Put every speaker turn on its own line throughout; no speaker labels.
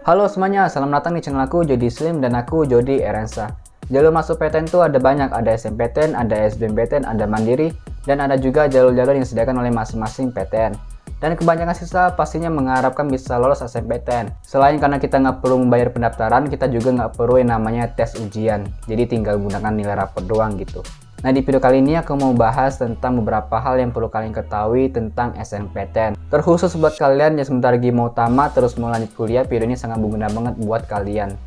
Halo semuanya, selamat datang di channel aku Jody Slim dan aku Jody Erensa. Jalur masuk PTN tuh ada banyak, ada SNMPTN, ada SBMPTN, ada Mandiri, dan ada juga jalur-jalur yang disediakan oleh masing-masing PTN. Dan kebanyakan siswa pastinya mengharapkan bisa lolos SNMPTN. Selain karena kita nggak perlu membayar pendaftaran, kita juga nggak perlu yang namanya tes ujian. Jadi tinggal gunakan nilai rapor doang gitu. Nah, di video kali ini aku mau bahas tentang beberapa hal yang perlu kalian ketahui tentang SNMPTN. Terkhusus buat kalian yang sebentar lagi mau tamat terus mau lanjut kuliah, video ini sangat berguna banget buat kalian.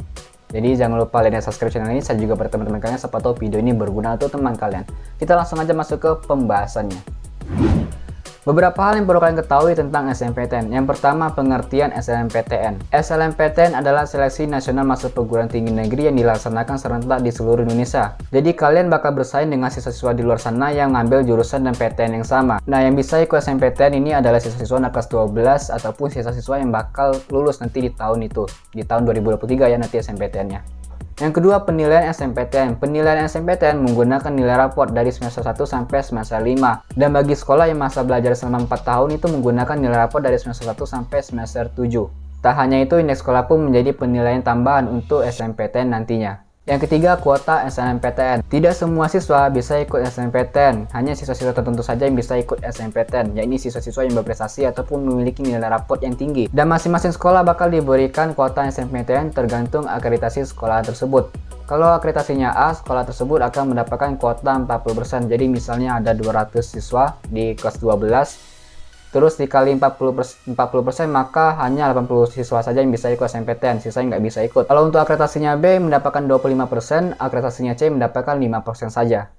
Jadi jangan lupa like dan subscribe channel ini, saya juga pada teman-teman kalian, siapa tahu video ini berguna untuk teman kalian. Kita langsung aja masuk ke pembahasannya. Beberapa hal yang perlu kalian ketahui tentang SNMPTN. Yang pertama, pengertian SNMPTN. SNMPTN adalah seleksi nasional masuk perguruan tinggi negeri yang dilaksanakan serentak di seluruh Indonesia. Jadi kalian bakal bersaing dengan siswa-siswa di luar sana yang ngambil jurusan dan PTN yang sama. Nah, yang bisa ikut SNMPTN ini adalah siswa-siswa anak kelas 12 ataupun siswa-siswa yang bakal lulus nanti di tahun itu. Di tahun 2023 ya nanti SNMPTN-nya. Yang kedua, penilaian SNMPTN. Penilaian SNMPTN menggunakan nilai raport dari semester 1 sampai semester 5. Dan bagi sekolah yang masa belajar selama 4 tahun itu menggunakan nilai raport dari semester 1 sampai semester 7. Tak hanya itu, indeks sekolah pun menjadi penilaian tambahan untuk SNMPTN nantinya. Yang ketiga, kuota SNMPTN. Tidak semua siswa bisa ikut SNMPTN, hanya siswa-siswa tertentu saja yang bisa ikut SNMPTN, yaitu siswa-siswa yang berprestasi ataupun memiliki nilai raport yang tinggi. Dan masing-masing sekolah bakal diberikan kuota SNMPTN tergantung akreditasi sekolah tersebut. Kalau akreditasinya A, sekolah tersebut akan mendapatkan kuota 40%. Jadi misalnya ada 200 siswa di kelas 12, terus dikali 40%, maka hanya 80 siswa saja yang bisa ikut SNMPTN, sisanya nggak bisa ikut. Kalau untuk akreditasinya B mendapatkan 25%, akreditasinya C mendapatkan 5% saja.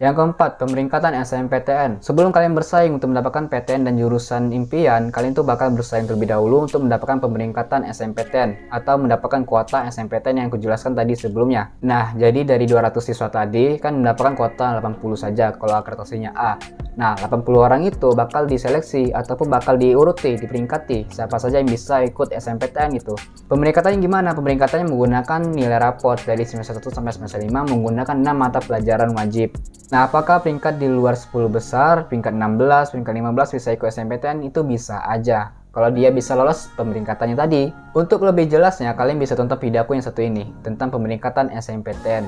Yang keempat, pemeringkatan SNMPTN. Sebelum kalian bersaing untuk mendapatkan PTN dan jurusan impian, kalian tuh bakal bersaing terlebih dahulu untuk mendapatkan pemeringkatan SNMPTN atau mendapatkan kuota SNMPTN yang kujelaskan tadi sebelumnya. Nah, jadi dari 200 siswa tadi kan mendapatkan kuota 80 saja kalau akreditasinya A. Nah, 80 orang itu bakal diseleksi ataupun bakal diuruti, diperingkati siapa saja yang bisa ikut SNMPTN itu. Pemeringkatannya gimana? Pemeringkatannya menggunakan nilai raport dari semester 1 sampai semester 5 menggunakan 6 mata pelajaran wajib. Nah, apakah peringkat di luar 10 besar, peringkat 16, peringkat 15 bisa ikut SNMPTN? Itu bisa aja kalau dia bisa lolos pemeringkatannya tadi. Untuk lebih jelasnya, kalian bisa tonton video aku yang satu ini tentang pemeringkatan SNMPTN.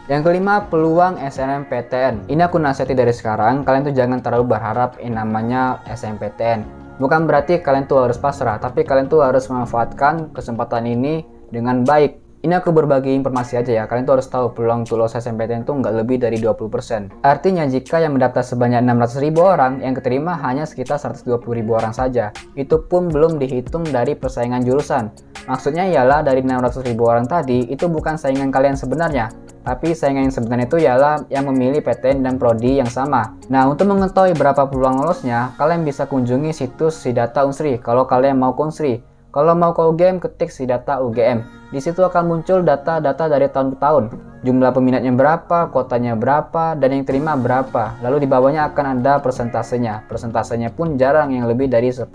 Yang kelima, peluang SNMPTN. Ini aku nasihati dari sekarang, kalian tuh jangan terlalu berharap yang namanya SNMPTN. Bukan berarti kalian tuh harus pasrah, tapi kalian tuh harus memanfaatkan kesempatan ini dengan baik. Ini aku berbagi informasi aja ya, kalian tuh harus tahu peluang untuk lolos SNMPTN itu nggak lebih dari 20%. Artinya jika yang mendaftar sebanyak 600.000 orang, yang keterima hanya sekitar 120.000 orang saja. Itu pun belum dihitung dari persaingan jurusan. Maksudnya ialah dari 600.000 orang tadi, itu bukan saingan kalian sebenarnya. Tapi saingan yang sebenarnya itu ialah yang memilih PTN dan prodi yang sama. Nah, untuk mengetahui berapa peluang lolosnya, kalian bisa kunjungi situs SIDATA Unsri kalau kalian mau ke Unsri. Kalau mau ke UGM, ketik SIDATA UGM. Di situ akan muncul data-data dari tahun ke tahun. Jumlah peminatnya berapa, kuotanya berapa, dan yang terima berapa. Lalu di bawahnya akan ada persentasenya. Persentasenya pun jarang yang lebih dari 10%.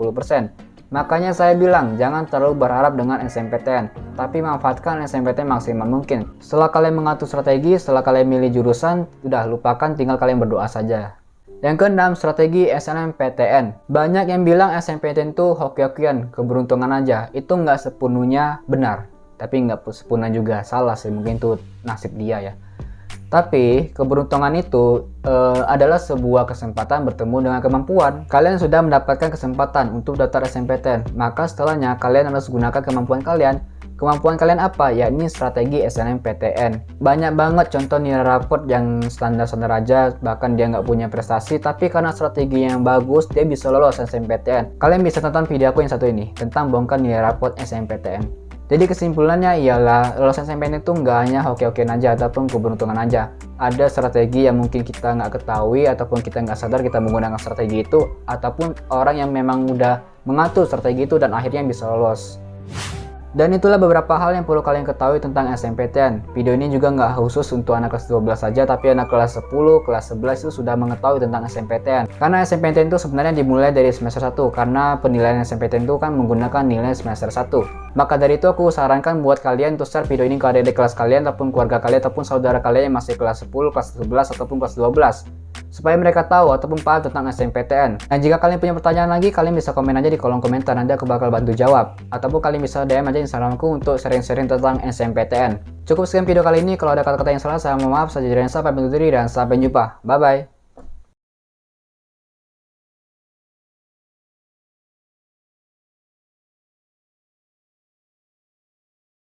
Makanya saya bilang, jangan terlalu berharap dengan SNMPTN, tapi manfaatkan SNMPTN maksimal mungkin. Setelah kalian mengatur strategi, setelah kalian milih jurusan, udah lupakan, tinggal kalian berdoa saja. Yang keenam, strategi SNMPTN. Banyak yang bilang SNMPTN itu hoki-hokian, keberuntungan aja. Itu nggak sepenuhnya benar, tapi nggak sepenuhnya juga salah sih, mungkin itu nasib dia ya. Tapi keberuntungan itu adalah sebuah kesempatan bertemu dengan kemampuan. Kalian sudah mendapatkan kesempatan untuk daftar SNMPTN, maka setelahnya kalian harus gunakan kemampuan kalian. Kemampuan kalian apa? Yakni strategi SNMPTN. Banyak banget contoh nilai raport yang standar-standar aja, bahkan dia nggak punya prestasi, tapi karena strategi yang bagus, dia bisa lolos SNMPTN. Kalian bisa tonton video aku yang satu ini, tentang bongkar nilai raport SNMPTN. Jadi kesimpulannya ialah lolos SNMPTN itu nggak hanya hoki-hokian aja ataupun keberuntungan aja. Ada strategi yang mungkin kita nggak ketahui ataupun kita nggak sadar kita menggunakan strategi itu, ataupun orang yang memang udah mengatur strategi itu dan akhirnya bisa lolos. Dan itulah beberapa hal yang perlu kalian ketahui tentang SNMPTN. Video ini juga nggak khusus untuk anak kelas 12 saja, tapi anak kelas 10, kelas 11 itu sudah mengetahui tentang SNMPTN. Karena SNMPTN itu sebenarnya dimulai dari semester 1, karena penilaian SNMPTN itu kan menggunakan nilai semester 1. Maka dari itu aku sarankan buat kalian untuk share video ini ke adik-adik kelas kalian, ataupun keluarga kalian, ataupun saudara kalian yang masih kelas 10, kelas 11, ataupun kelas 12. supaya mereka tahu ataupun paham tentang SNMPTN. Dan jika kalian punya pertanyaan lagi, kalian bisa komen aja di kolom komentar, nanti aku bakal bantu jawab. Ataupun kalian bisa DM aja Instagramku untuk sharing-sharing tentang SNMPTN. Cukup sekian video kali ini, kalau ada kata-kata yang salah saya mohon maaf, saya Rensa pamit undur diri dan sampai jumpa. Bye bye.